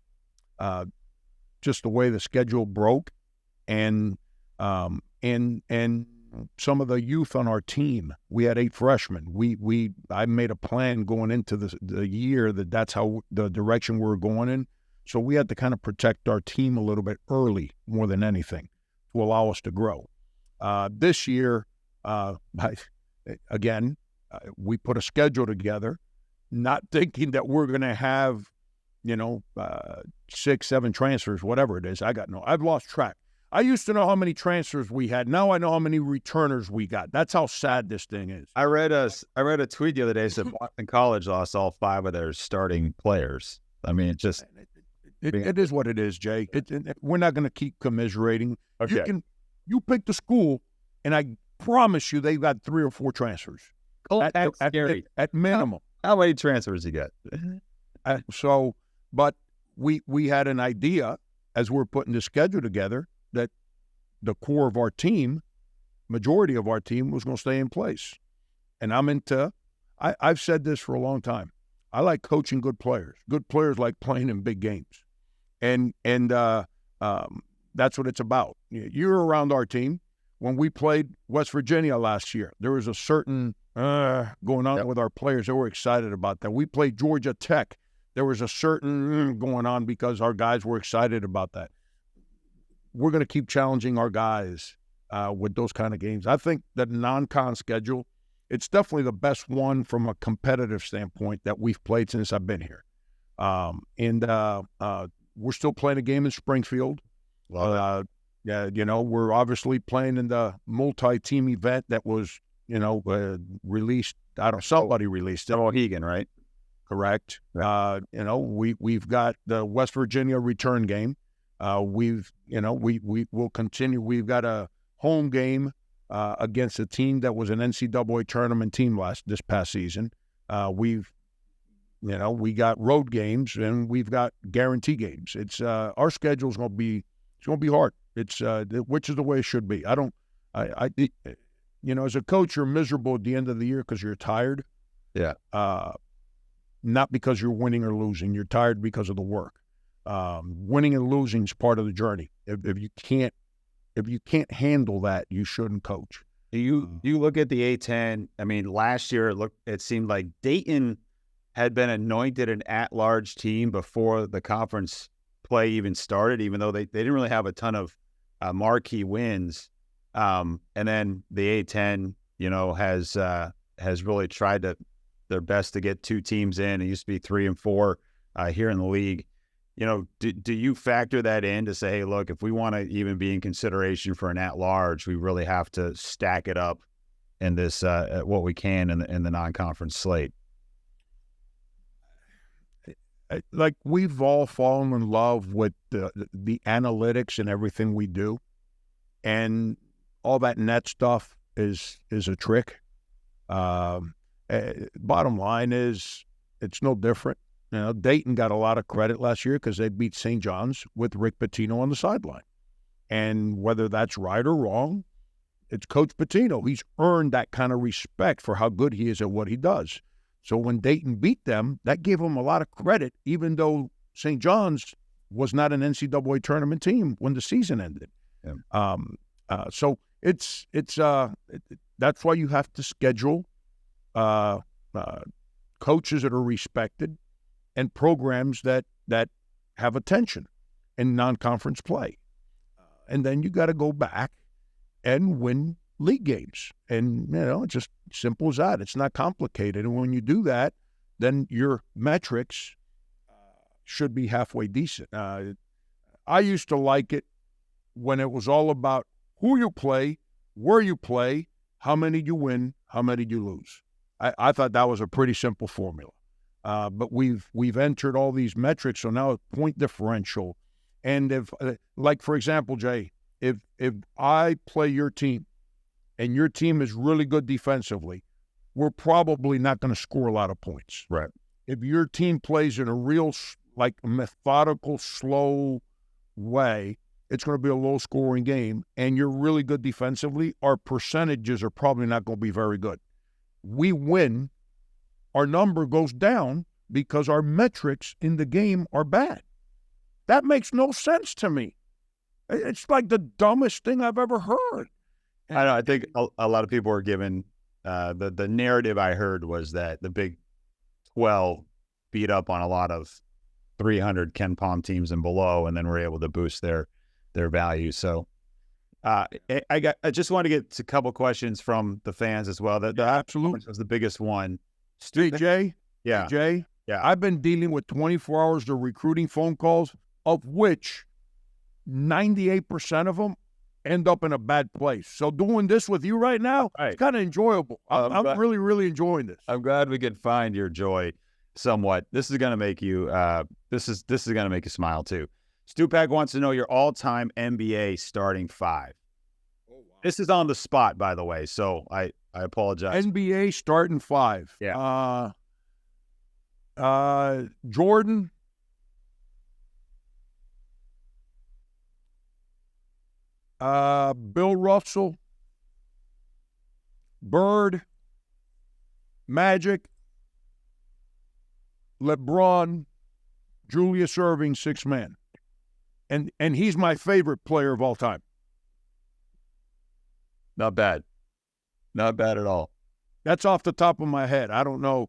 just the way the schedule broke, and some of the youth on our team. We had 8 freshmen. I made a plan going into the year that's how the direction we were going in. So we had to kind of protect our team a little bit early, more than anything, to allow us to grow. This year, we put a schedule together, not thinking that we're going to have, 6, 7 transfers, whatever it is. I've lost track. I used to know how many transfers we had. Now I know how many returners we got. That's how sad this thing is. I read a tweet the other day that said Boston College lost all 5 of their starting players. I mean, it just it is what it is, Jay. We're not going to keep commiserating. okay. You pick the school, and I promise you they've got 3 or 4 transfers at minimum. How many transfers you got? But we had an idea as we're putting the schedule together that the core of our team, majority of our team, was going to stay in place. And I've said this for a long time. I like coaching good players. Good players like playing in big games. And that's what it's about. You're around our team. When we played West Virginia last year, there was a certain going on with our players. They were excited about that. We played Georgia Tech. There was a certain going on because our guys were excited about that. We're going to keep challenging our guys with those kind of games. I think that non-con schedule, it's definitely the best one from a competitive standpoint that we've played since I've been here. We're still playing a game in Springfield. We're obviously playing in the multi-team event that was, released. Somebody released it. Mohegan, right? Correct. We've got the West Virginia return game. We will continue. We've got a home game against a team that was an NCAA tournament team this past season. We got road games and we've got guarantee games. It's our schedule's going to be hard. It's which is the way it should be. As a coach, you're miserable at the end of the year because you're tired. Yeah. Not because you're winning or losing. You're tired because of the work. Winning and losing is part of the journey. If you can't handle that, you shouldn't coach. Do you look at the A-10? I mean, last year it seemed like Dayton had been anointed an at-large team before the conference play even started, even though they didn't really have a ton of marquee wins. And then the A-10, has really tried their best to get 2 teams in. It used to be 3 and 4 here in the league. Do you factor that in to say, hey, look, if we want to even be in consideration for an at-large, we really have to stack it up in this what we can in the non-conference slate? Like, we've all fallen in love with the analytics and everything we do, and all that net stuff is a trick. Bottom line is it's no different. Dayton got a lot of credit last year because they beat St. John's with Rick Pitino on the sideline. And whether that's right or wrong, it's Coach Pitino. He's earned that kind of respect for how good he is at what he does. So when Dayton beat them, that gave them a lot of credit, even though St. John's was not an NCAA tournament team when the season ended. Yeah. So it's that's why you have to schedule coaches that are respected and programs that have attention in non-conference play. And then you got to go back and win league games. And, it's just simple as that. It's not complicated. And when you do that, then your metrics should be halfway decent. I used to like it when it was all about who you play, where you play, how many you win, how many you lose. I thought that was a pretty simple formula. But we've entered all these metrics, so now point differential. And if, like, for example, Jay, if I play your team and your team is really good defensively, we're probably not going to score a lot of points. Right. If your team plays in a real, like, methodical, slow way, it's going to be a low-scoring game, and you're really good defensively, our percentages are probably not going to be very good. We win, our number goes down because our metrics in the game are bad. That makes no sense to me. It's like the dumbest thing I've ever heard. I know. I think a lot of people are given the narrative I heard was that the Big 12 beat up on a lot of 300 Ken Palm teams and below, and then were able to boost their value. So I just want to get a couple questions from the fans as well. The Absolutely was the biggest one. Jay, Yeah. Jay, Yeah. I've been dealing with 24 hours of recruiting phone calls, of which 98% of them end up in a bad place. So doing this with you right now, it's kind of enjoyable. I'm really, really enjoying this. I'm glad we could find your joy somewhat. This is going to make you this is going to make you smile too. Stupak wants to know your all-time NBA starting five. Oh, wow. This is on the spot, by the way, so I apologize. NBA starting five. Yeah. Jordan, Bill Russell, Bird, Magic, LeBron, Julius Erving, six man. And he's my favorite player of all time. Not bad. Not bad at all. That's off the top of my head. I don't know,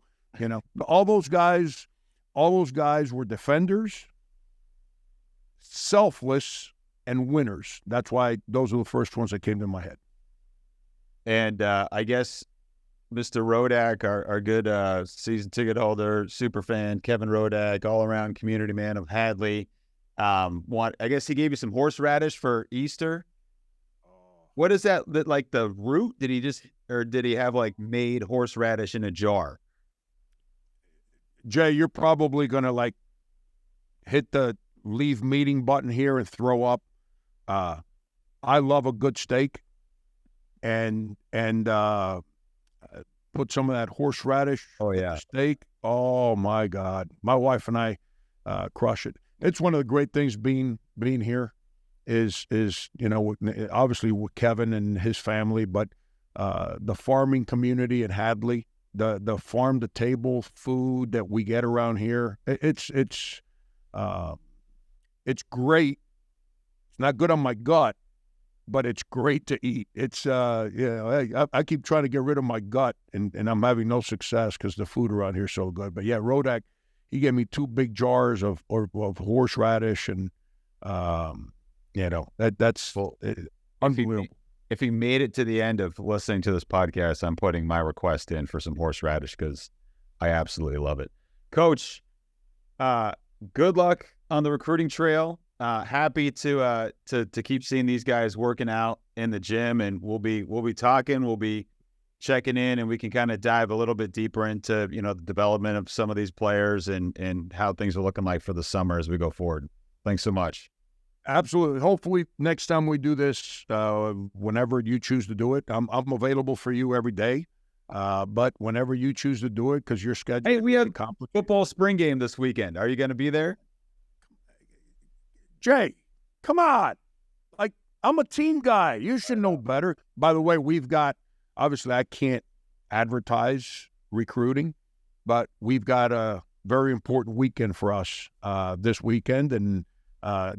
all those guys were defenders, selfless, and winners. That's why those are the first ones that came to my head. And I guess Mr. Rodak, our good season ticket holder, super fan, Kevin Rodak, all-around community man of Hadley. I guess he gave you some horseradish for Easter. What is that, like the root? Did he have like made horseradish in a jar? Jay, you're probably going to like hit the leave meeting button here and throw up. I love a good steak and put some of that horseradish in the steak. Oh my God. My wife and I crush it. It's one of the great things being here is obviously with Kevin and his family, but the farming community at Hadley, the farm to table food that we get around here, it's great. It's not good on my gut, but it's great to eat. It's I keep trying to get rid of my gut, and I'm having no success because the food around here is so good. But yeah, Rodak, he gave me 2 big jars of horseradish, and that's unbelievable. If he made it to the end of listening to this podcast, I'm putting my request in for some horseradish because I absolutely love it. Coach, good luck on the recruiting trail. Happy to keep seeing these guys working out in the gym, and we'll be talking. We'll be checking in, and we can kind of dive a little bit deeper into the development of some of these players and how things are looking like for the summer as we go forward. Thanks so much. Absolutely. Hopefully next time we do this, whenever you choose to do it, I'm available for you every day. But whenever you choose to do it, because your schedule. Hey, we have football spring game this weekend. Are you going to be there? Jay, come on. Like, I'm a team guy. You should know better. By the way, obviously I can't advertise recruiting, but we've got a very important weekend for us this weekend, and I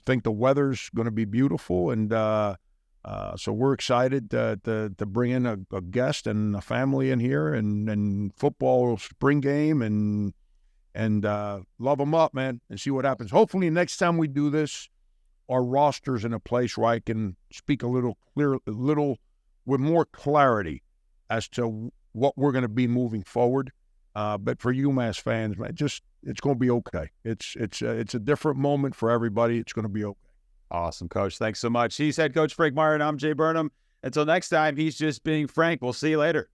think the weather's going to be beautiful, and so we're excited to bring in a guest and a family in here, and football spring game, and love them up, man, and see what happens. Hopefully next time we do this, our roster's in a place where I can speak a little with more clarity as to what we're going to be moving forward. But for UMass fans, man, it's going to be okay. It's a different moment for everybody. It's going to be okay. Awesome, Coach. Thanks so much. He's head coach Frank Meyer, and I'm Jay Burnham. Until next time, he's just being Frank. We'll see you later.